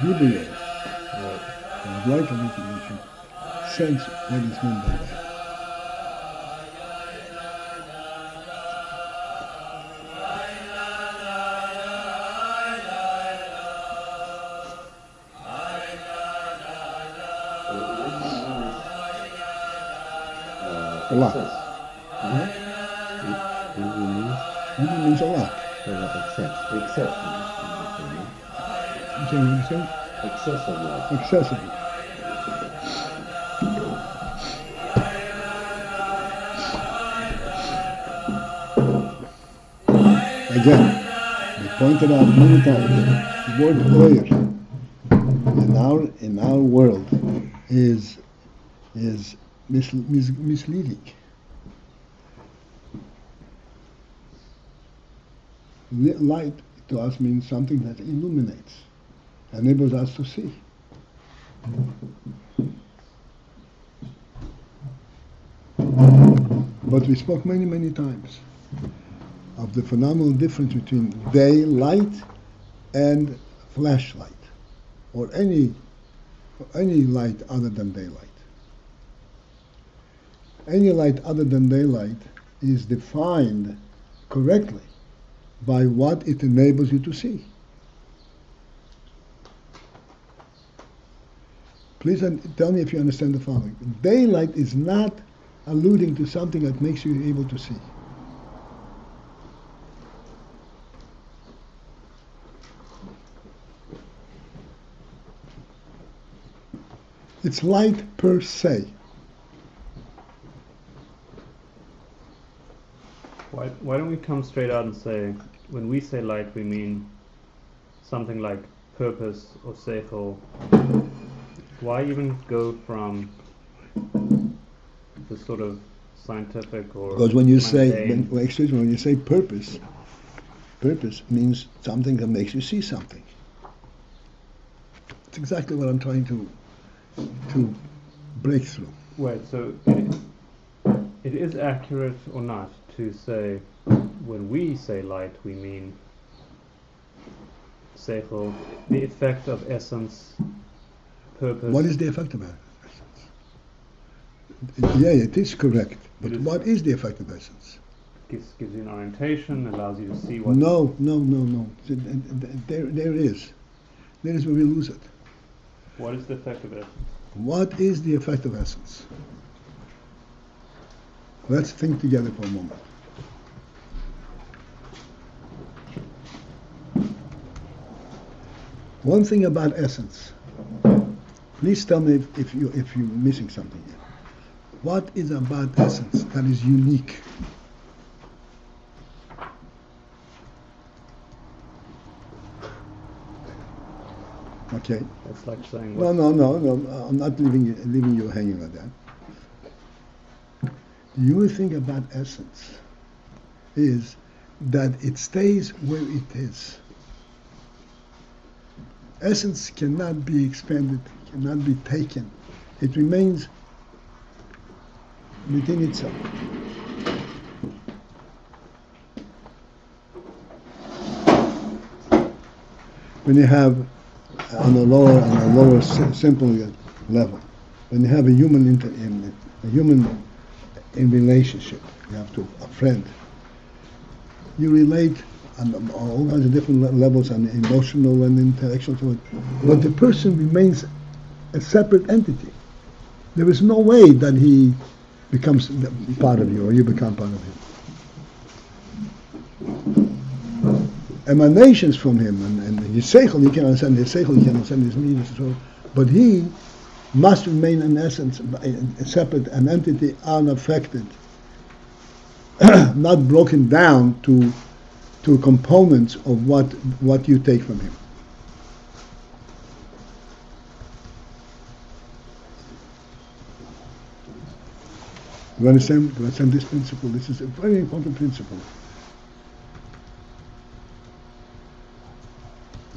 Hebrew word. I would like you to sense what is meant by that. Allah. Hebrew means Allah. Excess. Excess of love. Excessively. Again, we pointed out many times, the word oyer in our world is misleading. Light to us means something that illuminates, enables us to see. But we spoke many times of the phenomenal difference between daylight and flashlight, or any light other than daylight. Any light other than daylight is defined correctly by what it enables you to see. Please tell me if you understand the following. Daylight is not alluding to something that makes you able to see. It's light per se. Why don't we come straight out and say, when we say light, we mean something like purpose or seichel. Why even go from the sort of scientific or because when you mundane? when you say purpose means something that makes you see something. It's exactly what I'm trying to break through. Wait, so it is accurate or not to say when we say light we mean seichel, the effect of essence, purpose. What is the effect of essence? Yeah, it is correct. But what is the effect of essence? Gives you an orientation, allows you to see what... No. There is where we lose it. What is the effect of essence? What is the effect of essence? Let's think together for a moment. One thing about essence. Please tell me if you're missing something here. What is about essence that is unique? Okay. That's like saying... No. I'm not leaving you hanging like that. The only thing about essence is that it stays where it is. Essence cannot be expanded, cannot be taken. It remains within itself. When you have on a lower simple level, when you have a human in relationship, you have to a friend. You relate on all kinds of different levels, on emotional and intellectual, but the person remains a separate entity. There is no way that he becomes part of you or you become part of him. Emanations from him and his seichel, you can understand his seichel, you can understand his meanings, but he must remain in essence a separate, an entity unaffected, not broken down to components of what you take from him. You understand this principle? This is a very important principle.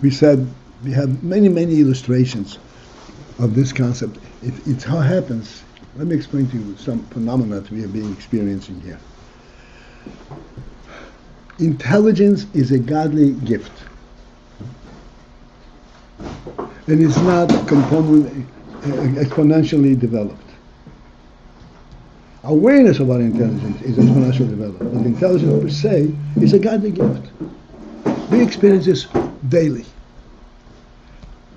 We said we have many illustrations of this concept. It's how it happens. Let me explain to you some phenomena that we are being experiencing here. Intelligence is a godly gift. then it's not exponentially developed. Awareness of our intelligence is exponentially developed, but intelligence per se is a godly gift. We experience this daily.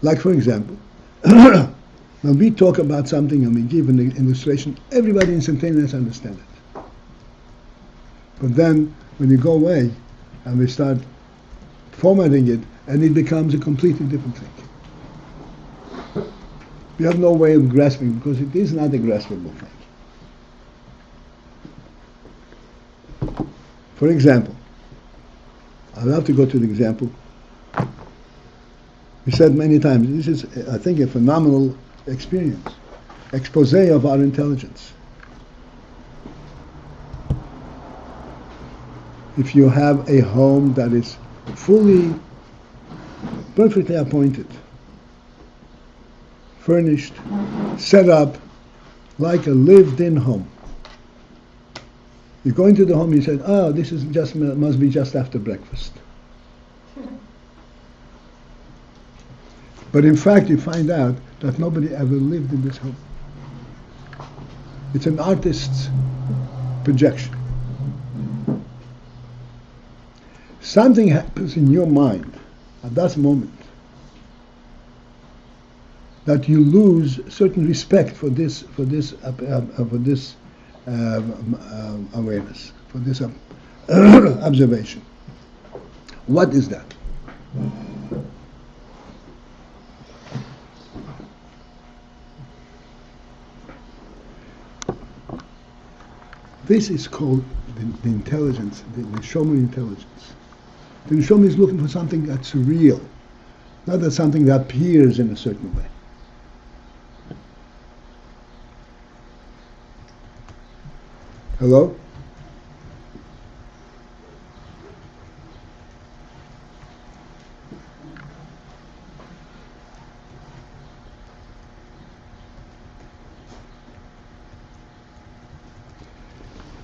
Like, for example, when we talk about something and we give an illustration, everybody instantaneously understands it. But then, when you go away and we start formatting it, and it becomes a completely different thing. We have no way of grasping, because it is not a graspable thing. For example, I'll have to go to the example. We said many times, this is, I think, a phenomenal experience. Expose of our intelligence. If you have a home that is fully, perfectly appointed, furnished, set up, like a lived-in home. You go into the home, you said, "Oh, this is just must be just after breakfast." But in fact, you find out that nobody ever lived in this home. It's an artist's projection. Something happens in your mind at that moment that you lose certain respect for this awareness, for this observation. What is that? This is called the intelligence, the Neshomer intelligence. The Neshomer is looking for something that's real, not that something that appears in a certain way. Hello?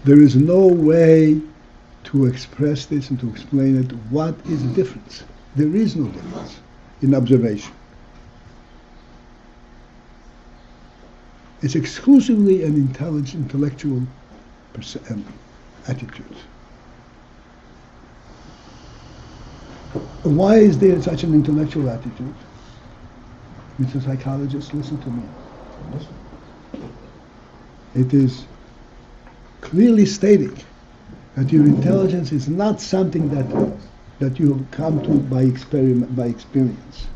There is no way to express this and to explain it. What is the difference? There is no difference in observation. It's exclusively an intellectual attitude. Why is there such an intellectual attitude? Mr. Psychologist, listen to me. It is clearly stating that your intelligence is not something that you come to by experience.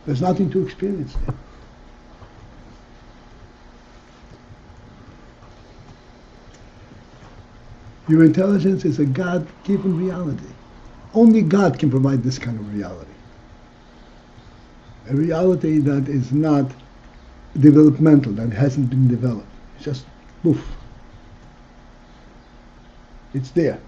There's nothing to experience there. Your intelligence is a God-given reality. Only God can provide this kind of reality. A reality that is not developmental, that hasn't been developed. It's just poof. It's there.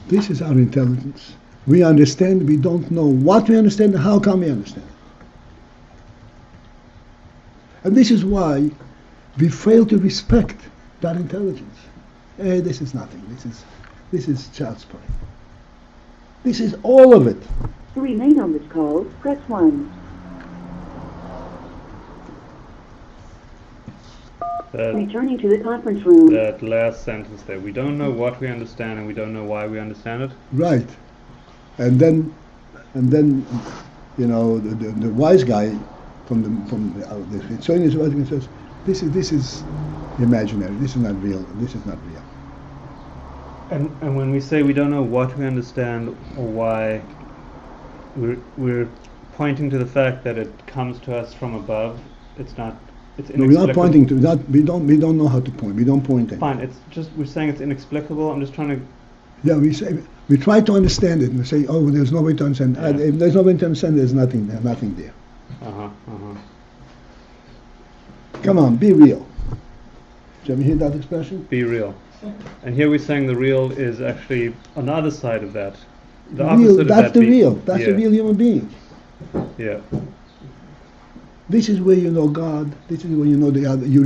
This is our intelligence. We understand, we don't know what we understand, and how come we understand. And this is why we fail to respect that intelligence. This is nothing. This is child's play. This is all of it. To remain on this call, press 1. Returning to the conference room. That last sentence there. We don't know what we understand and we don't know why we understand it. Right. And then you know, the wise guy from the Smithsonian says, this is imaginary. This is not real. This is not real. And when we say we don't know what we understand or why, we're pointing to the fact that it comes to us from above. It's not. It's inexplicable. No, we're not pointing to that. We don't know how to point. We don't point anything. Fine. It's just we're saying it's inexplicable. I'm just trying to. Yeah, we try to understand it and we say, oh, there's no way to understand. Yeah. If there's no way to understand, there's nothing there. Come on, be real. Did you ever hear that expression? Be real. And here we're saying the real is actually on the other side of that. The opposite real, of that's that the real. That's yeah. the real human being. Yeah. This is where you know God. This is where you know the other, you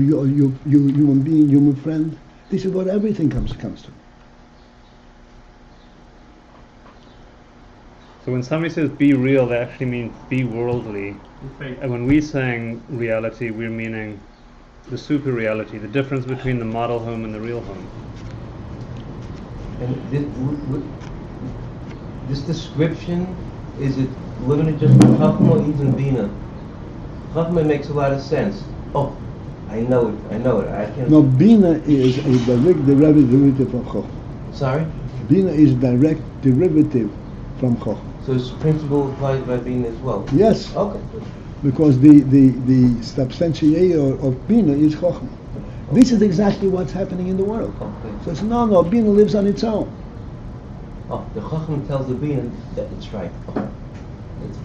human being, human friend. This is what everything comes to. So when somebody says be real, they actually mean be worldly. And when we're saying reality, we're meaning the super reality, the difference between the model home and the real home. And this description, is it limited just to Chachma or even Bina? Chachma makes a lot of sense. Oh, I know it. I can't. No, Bina is a direct derivative from Chochma. Sorry? Bina is direct derivative from Chochma. So this principle applies by Bina as well? Yes. Okay. Because the substantiator of Bina is Chochma. This is exactly what's happening in the world. Okay. So it's no, Bina lives on its own. Oh, the Chacham tells the Bina that it's right. Okay.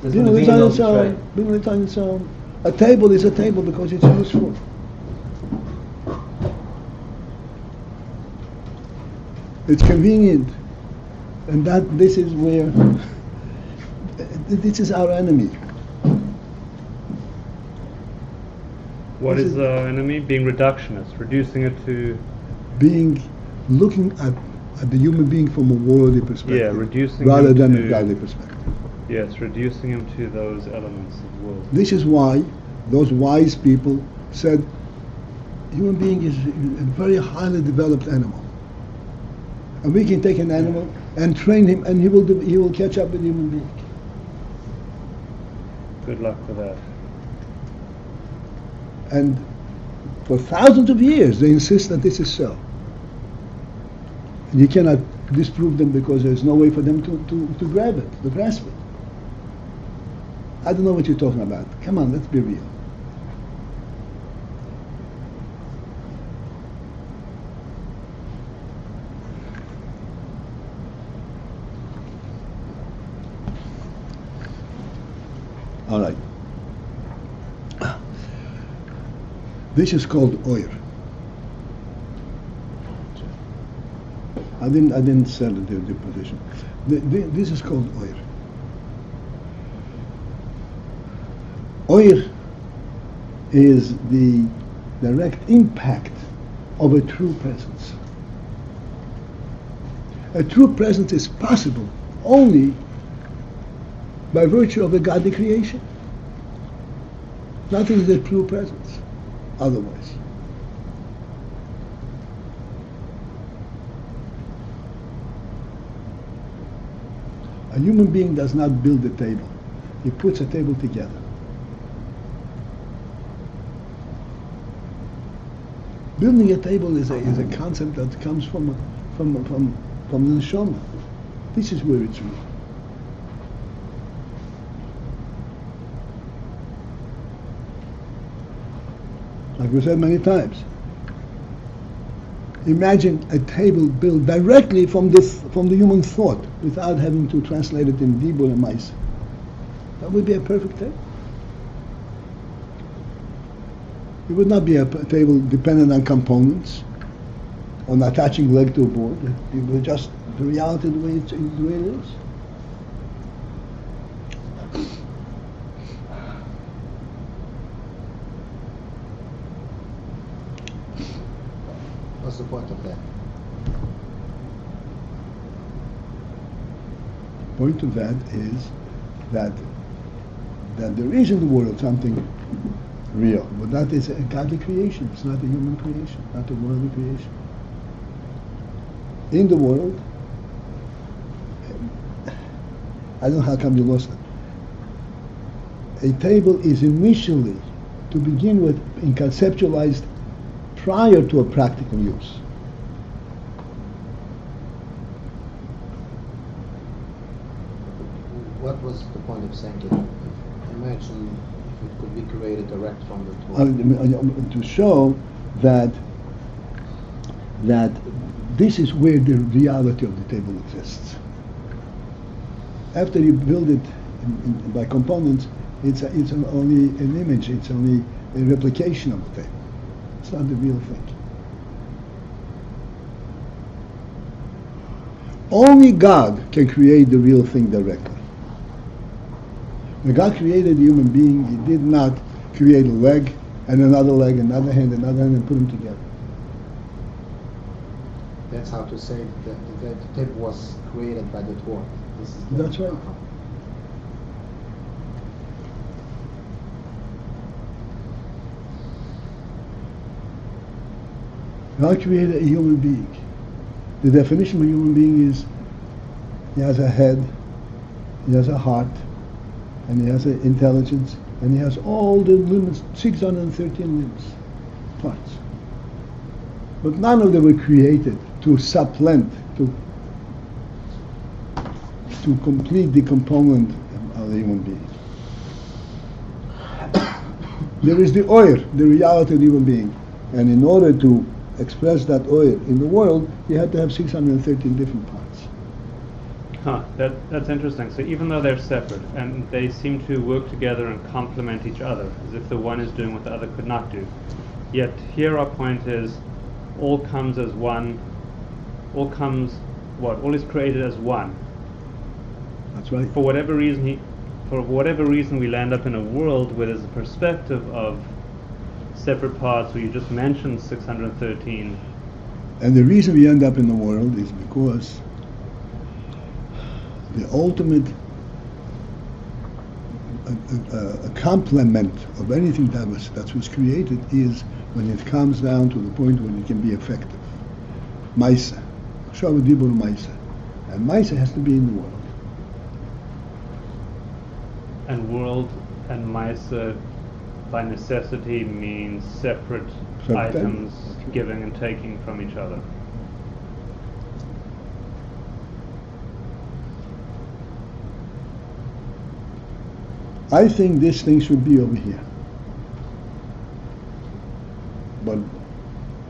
Bina lives on its own. Bina lives on its own. A table is a table because it's useful. It's convenient. And this is where, this is our enemy. What is our enemy? Being reductionist, reducing it to... Looking at the human being from a worldly perspective. Yeah, reducing rather him than to, a godly perspective. Yes, reducing him to those elements of the world. This is why those wise people said human being is a very highly developed animal. And we can take an animal and train him, and he will catch up with the human being. Good luck with that. And for thousands of years they insist that this is so. And you cannot disprove them because there's no way for them to grab it, to grasp it. I don't know what you're talking about. Come on, let's be real. All right. This is called oir. I didn't sell the position. This is called oir. Oir is the direct impact of a true presence. A true presence is possible only by virtue of the godly creation. Nothing is a true presence otherwise. A human being does not build a table. He puts a table together. Building a table is a concept that comes from the neshama. This is where it's real. Like we said many times, imagine a table built directly from the human thought, without having to translate it in dibur and mais. That would be a perfect table. It would not be a table dependent on components, on attaching leg to a board. It would just the reality the way it is. What's the point of that? The point of that is that there is in the world something real, but that is a godly creation. It's not a human creation, not a worldly creation. In the world, I don't know how come you lost it. A table is initially, to begin with, conceptualized prior to a practical use. What was the point of saying it? Imagine if it could be created direct from the tool. To show that this is where the reality of the table exists. After you build it by components, it's only an image, it's only a replication of the table. It's not the real thing. Only God can create the real thing directly. When God created the human being, He did not create a leg, and another hand, and put them together. That's how to say that the tip was created by the Torah. This is the That's right. God created a human being. The definition of a human being is he has a head, he has a heart, and he has an intelligence, and he has all the limbs, 613 limbs, parts. But none of them were created to supplant, to complete the component of the human being. There is the oil, the reality of the human being. And in order to express that oil in the world, you had to have 613 different parts. Huh, that's interesting. So even though they're separate, and they seem to work together and complement each other, as if the one is doing what the other could not do, yet here our point is, all comes as one, all is created as one. That's right. For whatever reason we land up in a world where there's a perspective of separate parts, where you just mentioned 613. And the reason we end up in the world is because the ultimate a complement of anything that was created is when it comes down to the point when it can be effective. Maisa. Shavadibur Maisa. And Maisa has to be in the world. And world and Maisa by necessity means separate items giving and taking from each other. I think this thing should be over here. But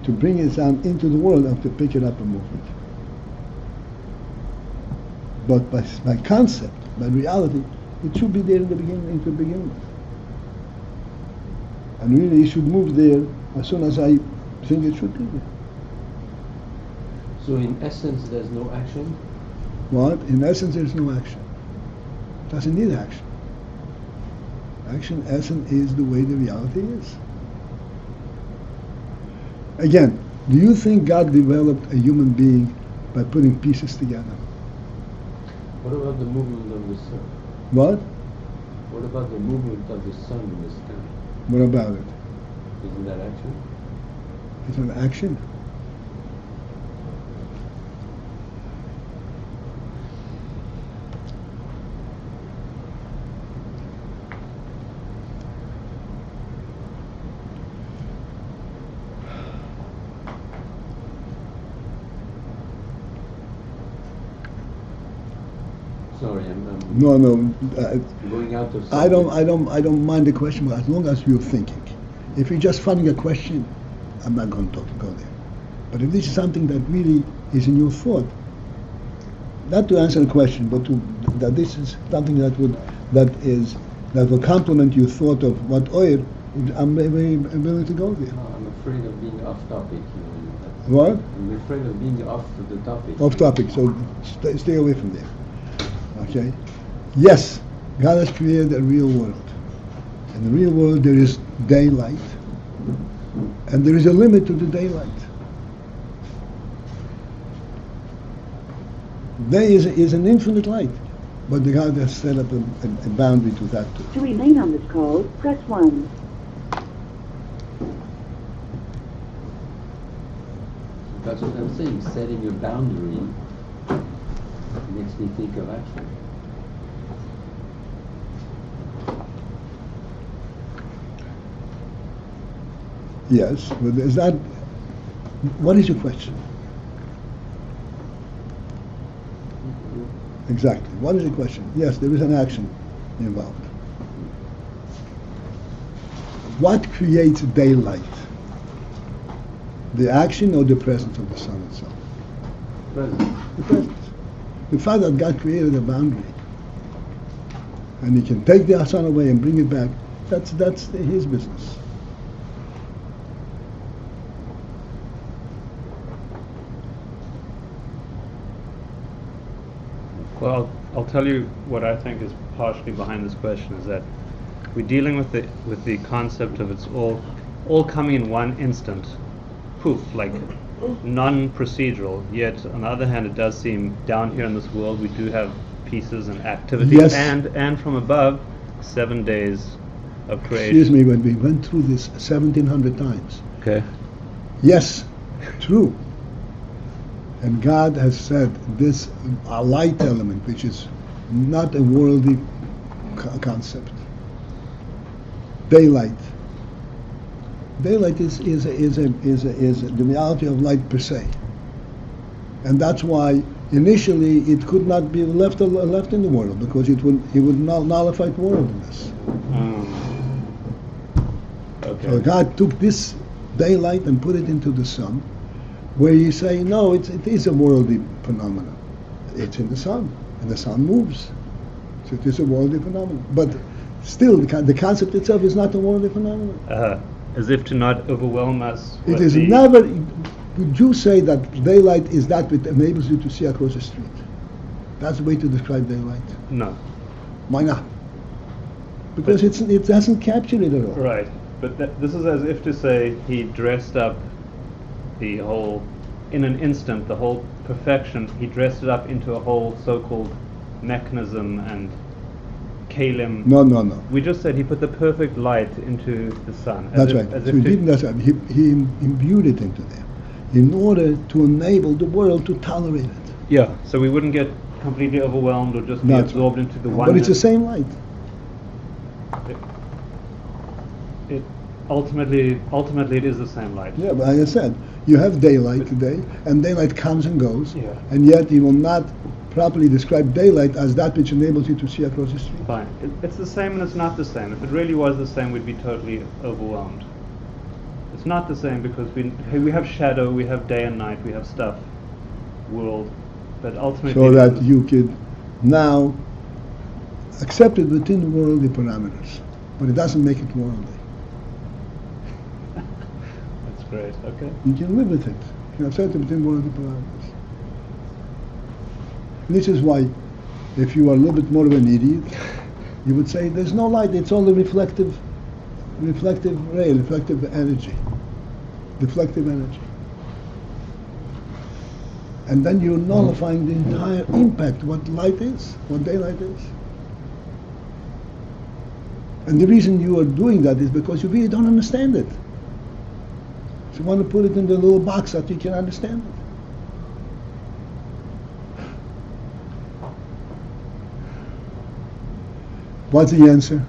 to bring it down into the world, I have to pick it up and move it. But by concept, by reality, it should be there in the beginning, to begin with. And really, it should move there as soon as I think it should be there. So in essence, there's no action? What? In essence, there's no action. Doesn't need action. Action, essence, is the way the reality is. Again, do you think God developed a human being by putting pieces together? What about the movement of the sun? What? What about the movement of the sun in the sky? What about it? Isn't that action? It's an action. Sorry, I'm No. going out of I don't mind the question, but as long as you're thinking. If you're just finding a question, I'm not going to go there. But if this is something that really is in your thought, not to answer the question, but that this is something that will complement your thought of what oil, I'm very willing to go there. No, I'm afraid of being off topic. What? I'm afraid of being off the topic. Off topic, so stay away from there. Okay? Yes, God has created a real world. In the real world there is daylight, and there is a limit to the daylight. Day is an infinite light, but the God has set up a boundary to that too. To remain on this call, press 1. That's what I'm saying. Setting a boundary makes me think of action. Yes, but is that? What is your question? Exactly. What is the question? Yes, there is an action involved. What creates daylight? The action or the presence of the sun itself? Presence. The presence. The fact that God created a boundary, and He can take the sun away and bring it back, that's His business. Well, I'll tell you what I think is partially behind this question, is that we're dealing with the concept of it's all coming in one instant, poof, like non-procedural. Yet on the other hand, it does seem down here in this world we do have pieces and activity, Yes. and from above, 7 days of creation. Excuse me, when we went through this 1700 times. Okay. Yes, true. And God has said this a light element, which is not a worldly concept. Daylight. Daylight is the reality of light per se, and that's why initially it could not be left in the world, because it would nullify worldliness. Okay. So God took this daylight and put it into the sun, where you say no, it is a worldly phenomenon. It's in the sun, and the sun moves, so it is a worldly phenomenon. But still, the concept itself is not a worldly phenomenon. As if to not overwhelm us. It is never. Would you say that daylight is that which enables you to see across the street? That's the way to describe daylight. No. Why not? Because it doesn't capture it at all. Right. But this is as if to say he dressed up the whole, in an instant, the whole perfection, he dressed it up into a whole so-called mechanism and kalim. No. We just said he put the perfect light into the sun. That's right. So he didn't. He imbued it into there, in order to enable the world to tolerate it. Yeah. So we wouldn't get completely overwhelmed or just be That's absorbed right. into the one. But it's the same light. It ultimately it is the same light. Yeah, but like I said, you have daylight today, and daylight comes and goes, Yeah. and yet you will not properly describe daylight as that which enables you to see across the street. Fine. It's the same and it's not the same. If it really was the same, we'd be totally overwhelmed. It's not the same because we have shadow, we have day and night, we have stuff, world, but ultimately... So that you could now accept it within the worldly parameters, but it doesn't make it worldly. That's great, okay. You can live with it. You can accept it within worldly parameters. This is why, if you are a little bit more of an idiot, you would say there's no light, it's only reflective ray, reflective energy. Deflective energy. And then you're nullifying the entire impact, what light is, what daylight is. And the reason you are doing that is because you really don't understand it. So you want to put it in the little box that you can understand it. What's the answer?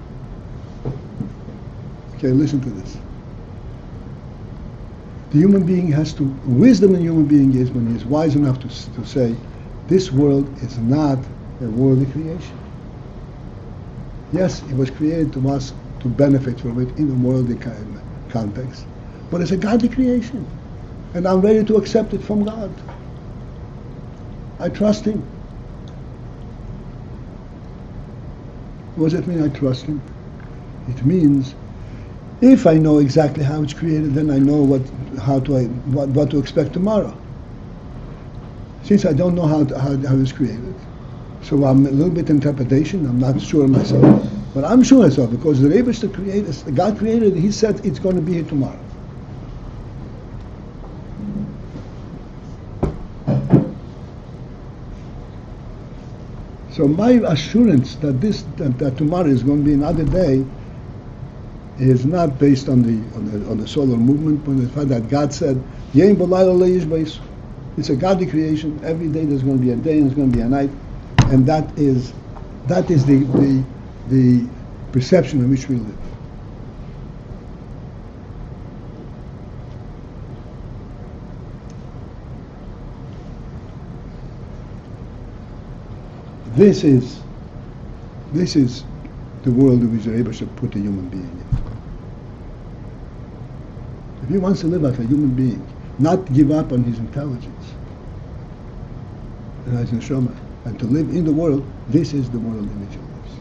Okay, listen to this. The human being has to, wisdom in human being is when he is wise enough to say, this world is not a worldly creation. Yes, it was created to us to benefit from it in a worldly context, but it's a godly creation, and I'm ready to accept it from God. I trust Him. What does it mean, I trust Him? It means, if I know exactly how it's created, then I know what to expect tomorrow. Since I don't know how it's created, so I'm a little bit interpretation. I'm not sure myself, but I'm sure myself because the Rebbe created, God created it. He said it's going to be here tomorrow. So my assurance that tomorrow is going to be another day is not based on the solar movement, but the fact that God said, "Yein b'layla le'yishbeis." It's a godly creation. Every day there's going to be a day and there's going to be a night, and that is the perception in which we live. This is the world in which the Rebbe should put a human being in. If he wants to live like a human being, not give up on his intelligence and his neshama, and to live in the world, this is the world in which he lives.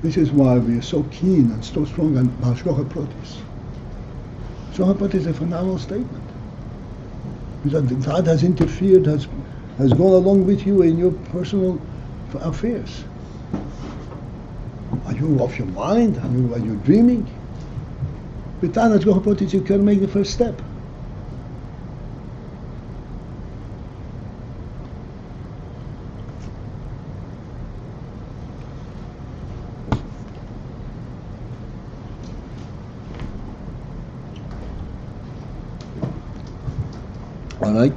This is why we are so keen and so strong on hashgacha pratis. Hashgacha pratis is a phenomenal statement. Because God has interfered, has gone along with you in your personal affairs. Are you off your mind? Are you dreaming? B'tanas gochapotis, you can make the first step. All right.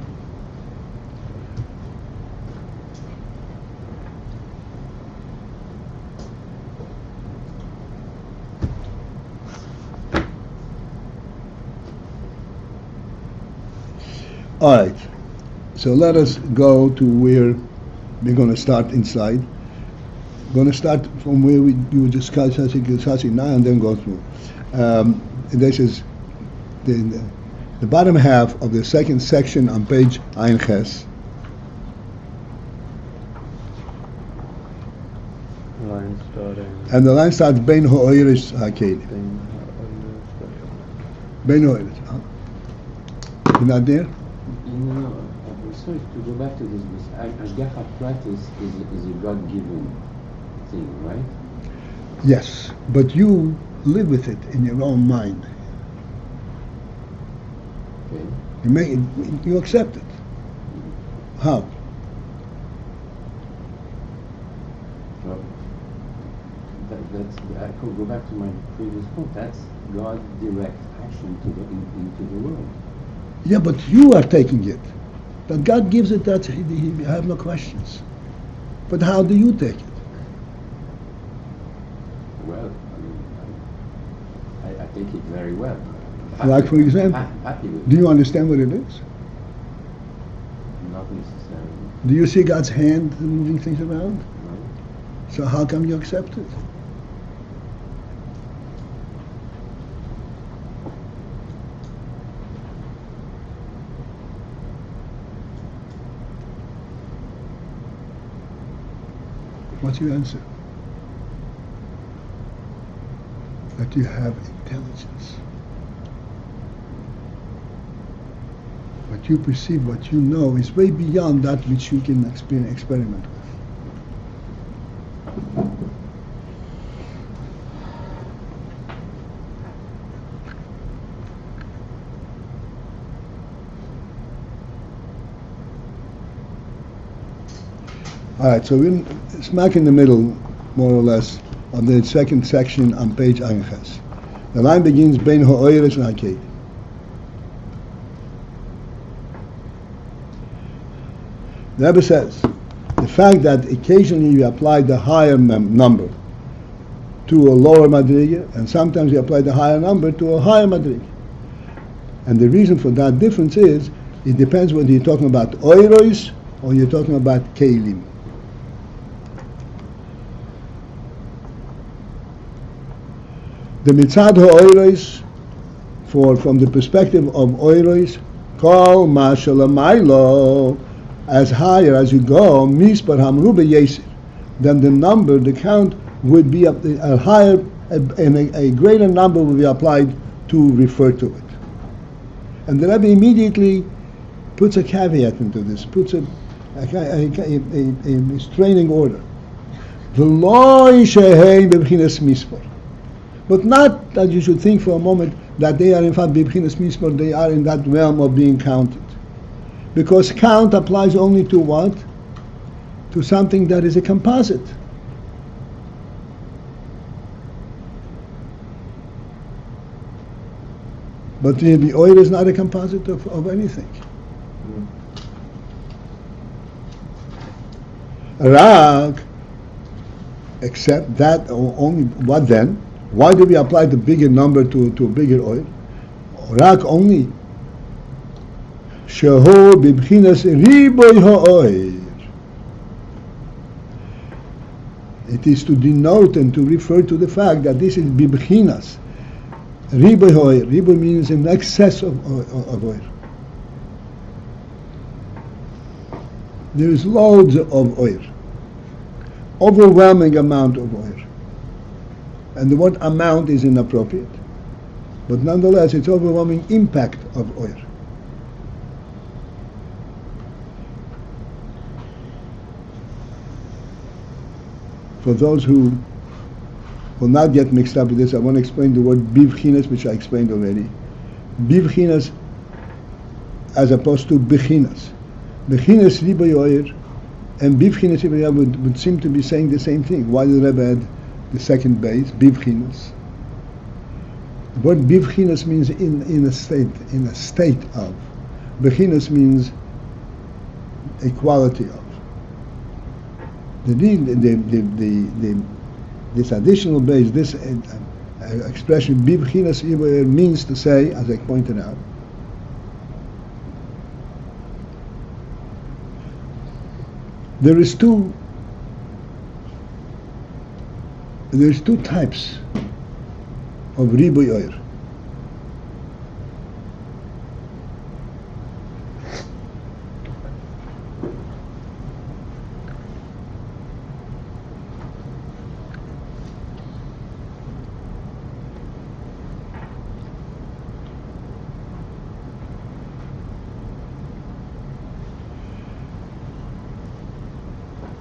All right. So let us go to where we're going to start inside. We're going to start from where you were discussing now and then go through. This is the bottom half of the second section on page AYIN Ches. Line starting. And the line starts Bein ha-ohrot ha-keli. Bein ha-ohrot. You're not there? No, I'm sorry to go back to this. Ashgacha practice is a God-given thing, right? Yes, but you live with it in your own mind. Okay. You accept it. How? Well, that's I could go back to my previous point. That's God's direct action into the world. Yeah, but you are taking it. But God gives it that he have no questions. But how do you take it? Well, I take it very well. Like, for example, Happy with do you understand what it is? Not necessarily. Do you see God's hand moving things around? No. So how come you accept it? What's your answer? That you have intelligence. What you perceive, what you know, is way beyond that which you can experiment with. All right, so we're smack in the middle, more or less, of the second section on page AYIN Ches. The line begins Bein ha-ohrot ha-keli. The Rebbe says, the fact that occasionally you apply the higher number to a lower madriga, and sometimes you apply the higher number to a higher madriga. And the reason for that difference is, it depends whether you're talking about oiros or you're talking about kelim. The mitzad ha-oros, from the perspective of oiros, kol ma shalamaylo, as higher as you go, mispar hamru b'yesir, then the number, the count, would be a higher, and a greater number will be applied to refer to it. And the Rebbe immediately puts a caveat into this, puts a restraining order. But not that you should think for a moment that they are in fact b'bchinas mispar, they are in that realm of being counted. Because count applies only to what? To something that is a composite. But the oil is not a composite of anything. Rak, except that only, what then? Why do we apply the bigger number to a bigger oil? Rak only. Shehu b'bchinas riboy ha'oir. It is to denote and to refer to the fact that this is b'bchinas riboy ha'oir. Riboy means in excess of oil. There is loads of oil, overwhelming amount of oil, and the word amount is inappropriate, but nonetheless it's overwhelming impact of oil. For those who will not get mixed up with this. I want to explain the word bivchinas, which I explained already. Bivchinas as opposed to bechinas. Bechinas riboy oyer and bivchinas riboy oyer would seem to be saying the same thing. Why did Rebbe add the second base, bivchinas? The word bivchinas means in a state of. Bechinas means a quality of. This additional base, this expression bivchinas riboy means to say, as I pointed out, there's two types of riboy oyer.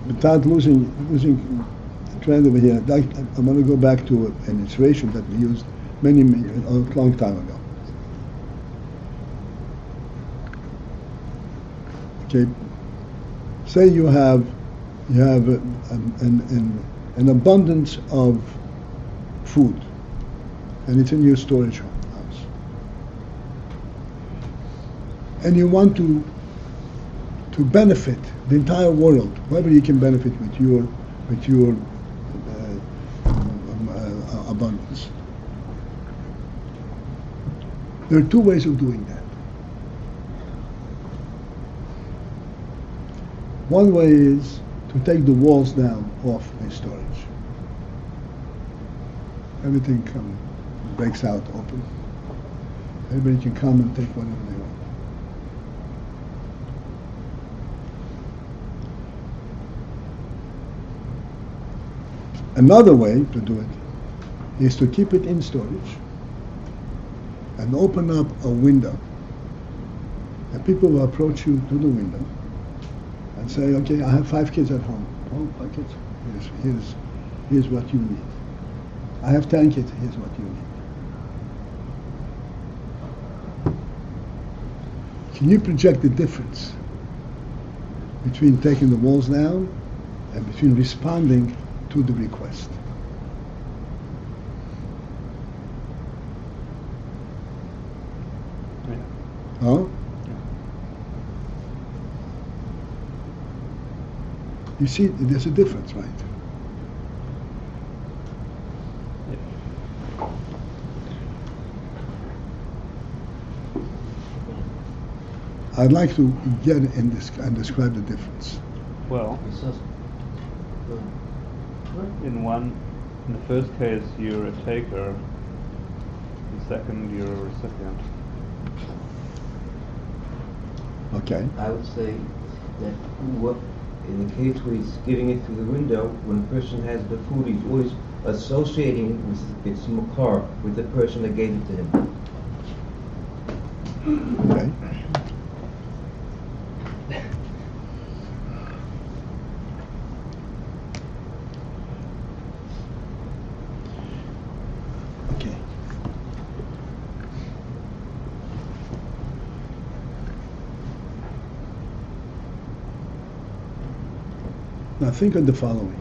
Without losing trend over here, I want to go back to an illustration that we used a long time ago. Okay, say you have an abundance of food, and it's in your storage house, and you want to benefit the entire world, whatever you can benefit with your abundance. There are two ways of doing that. One way is to take the walls down off the storage. Everything breaks out open. Everybody can come and take whatever they want. Another way to do it is to keep it in storage and open up a window, and people will approach you to the window and say, okay, I have 5 kids at home. Oh, 5 kids. Here's what you need. I have 10 kids. Here's what you need. Can you project the difference between taking the walls down and between responding to the request? Yeah. Huh? You see, there's a difference, right? Yeah. I'd like to get and describe the difference. Well, in the first case you're a taker, in the second you're a recipient. Okay. I would say that in the case where he's giving it through the window, when a person has the food, he's always associating it with its makar, with the person that gave it to him. Okay. Okay. Now think of the following.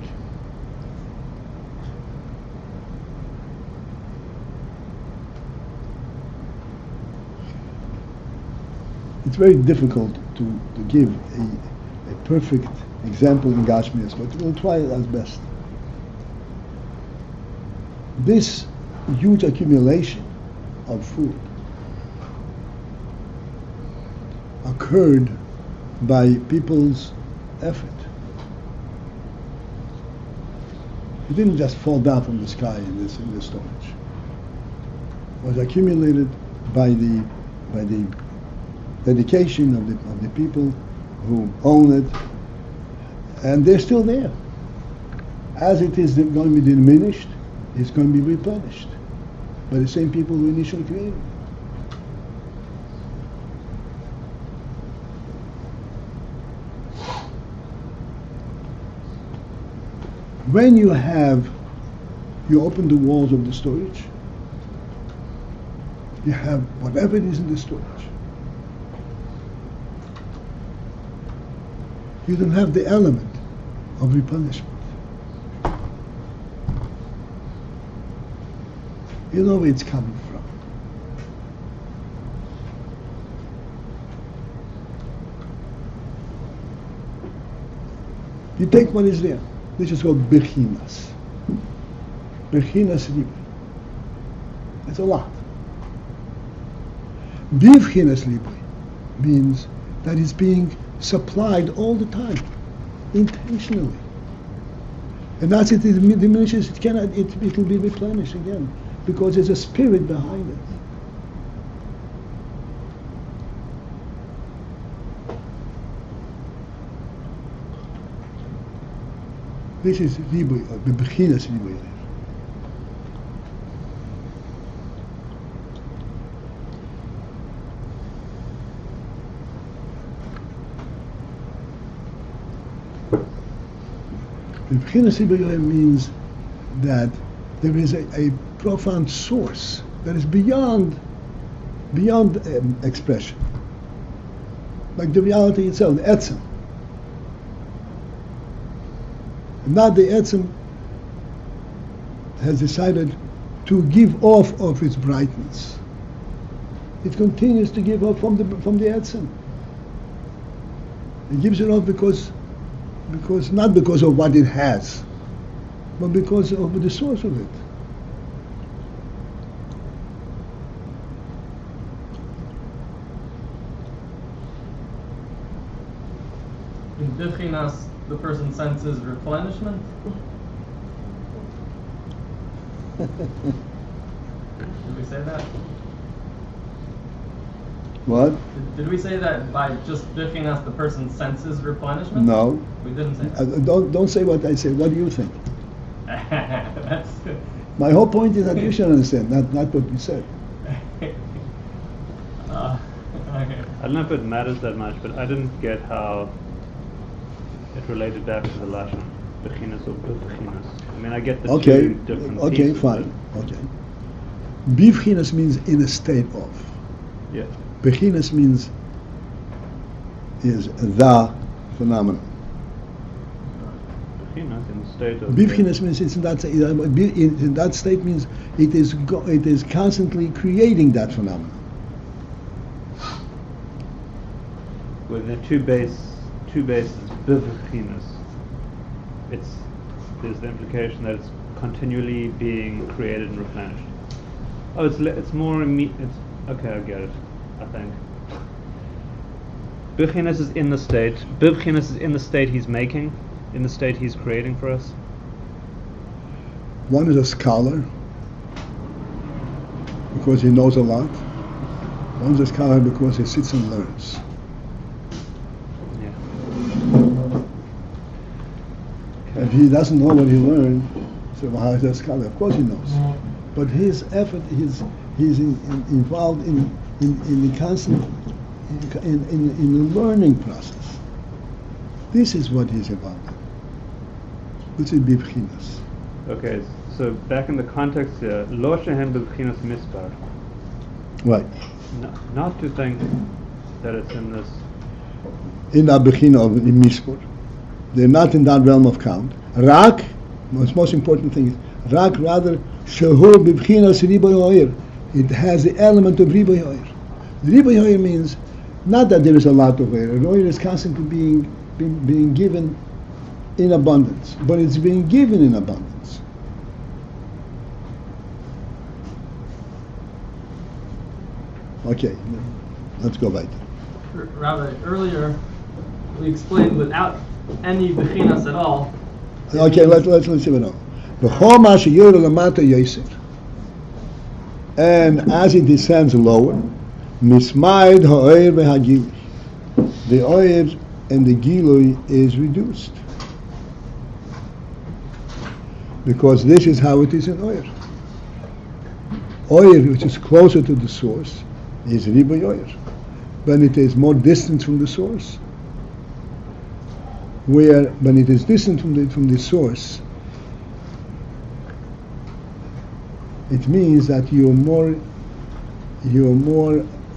It's very difficult to give a perfect example in Gashmias, but we'll try it as best. This huge accumulation of food occurred by people's effort. It didn't just fall down from the sky in this storage. It was accumulated by the dedication of the people who own it, and they're still there. As it is going to be diminished, it's going to be replenished by the same people who initially created it. When you have You open the walls of the storage. You have whatever it is in the storage. You don't have the element of replenishment. You know where it's coming from. You take what is there. This is called bechinas. Bechinas riba. That's a lot. Bivchinas riba means that it's being supplied all the time, intentionally. And as it diminishes, it will be replenished again, because there's a spirit behind it. This is riba, bechinas riba. Bechinas riba means that there is a profound source that is beyond expression, like the reality itself, the etzem. Not the etzem has decided to give off of its brightness. It continues to give off from the etzem. It gives it off because not because of what it has, but because of the source of it. In Bechinas, the person senses replenishment. Did we say that? What? Did we say that by just Bechinas the person senses replenishment? No. We didn't say that. Don't say what I say. What do you think? That's My whole point is that you should understand, not what you said. okay. I don't know if it matters that much, but I didn't get how it related back to the Lashon, Bechinas or Bechinas. I mean, I get the two different pieces. Fine. Okay. Bivchinas means in a state of. Yeah. Bechinas means is the phenomenon. Bechinas in the state of. Bivchinas means it's in that state means it is constantly creating that phenomenon. With the two bases, Bechinas. There's the implication that it's continually being created and replenished. Oh, it's more immediate. Okay, I get it. I think. Bechinas is in the state. Bechinas is in the state he's making, in the state he's creating for us. One is a scholar because he knows a lot. One's a scholar because he sits and learns. If he doesn't know what he learned, so well, how is that scholar? Of course he knows. But his effort, he's involved in the constant, in the learning process. This is what he's involved in. This is bibchinas. Okay, so back in the context here, lo shehen bibchinas mispar. Right. Not to think that it's in this. In the bibchina of the mispar. They're not in that realm of count. Rak, the most important thing is rak, rather shehu bibchinas riboy oir. It has the element of riboy oir. Riboy oir means not that there is a lot of oir. Oir is constantly being given in abundance, but it's being given in abundance. Okay, let's go back. Rabbi, earlier we explained without any bechinas at all. Okay, let's see what now. V'choma sheyor lamata yoser, and as it descends lower, mismaid ha'oir v'hagilui, the oir and the gilui is reduced, because this is how it is in oir. Oir, which is closer to the source, is riboy oir. When it is more distant from the source, when it is distant from the source, It means that you're more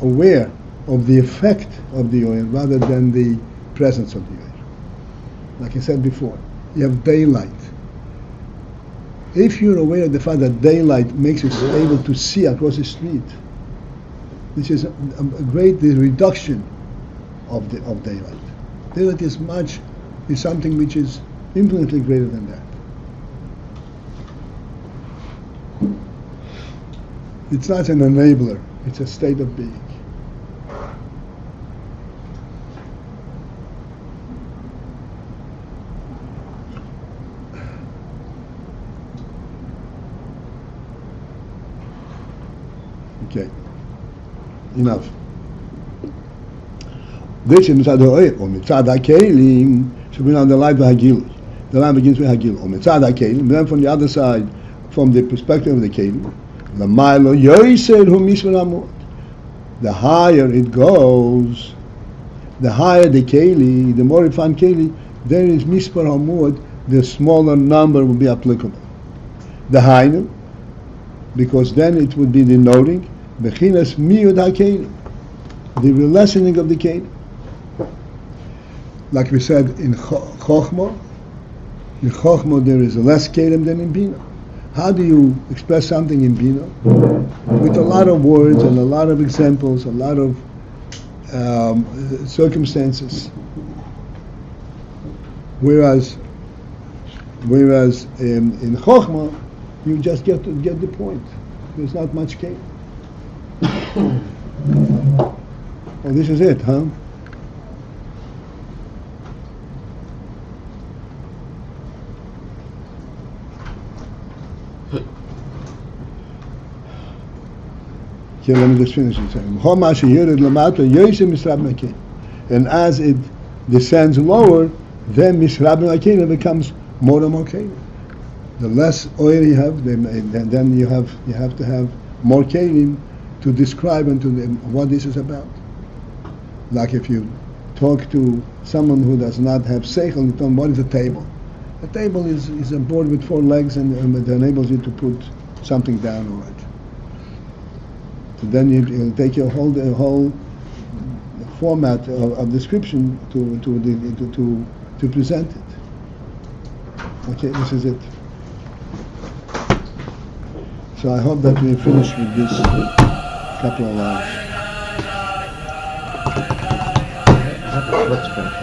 aware of the effect of the oil rather than the presence of the oil. Like I said before, you have daylight. If you're aware of the fact that daylight makes you able to see across the street, which is a great reduction of daylight. Daylight is something which is infinitely greater than that. It's not an enabler, it's a state of being. Okay, enough. This is מצד האור, או מצד הכלים, שבין on the light והגילוי. The light begins with הגילוי, או מצד הכלים, then from the other side, from the perspective of the kelim, למיילו יויסר הוא מספר המות. The higher it goes, the higher the keli, the more refined keli, there is misper hamud, the smaller number will be applicable. The higher, because then it would be denoting bechinas miyud hakeli, the lessening of the keli. Like we said in Chochmah there is less kelim than in Bina. How do you express something in Bina? With a lot of words and a lot of examples, a lot of circumstances. Whereas in Chochmah, you just get the point. There's not much kelim. Oh, this is it, huh? Okay, let me just finish it. And as it descends lower, then Mishrabim Akelim becomes more and more kelim. The less oil you have, then you have to have more kelim to describe and to what this is about. Like if you talk to someone who does not have seichel, you tell them what is a table. A table is a board with 4 legs and it enables you to put something down on it. So then you'll take your whole format of description to present it. Okay, this is it. So I hope that we finish with this couple of lines. Let's finish.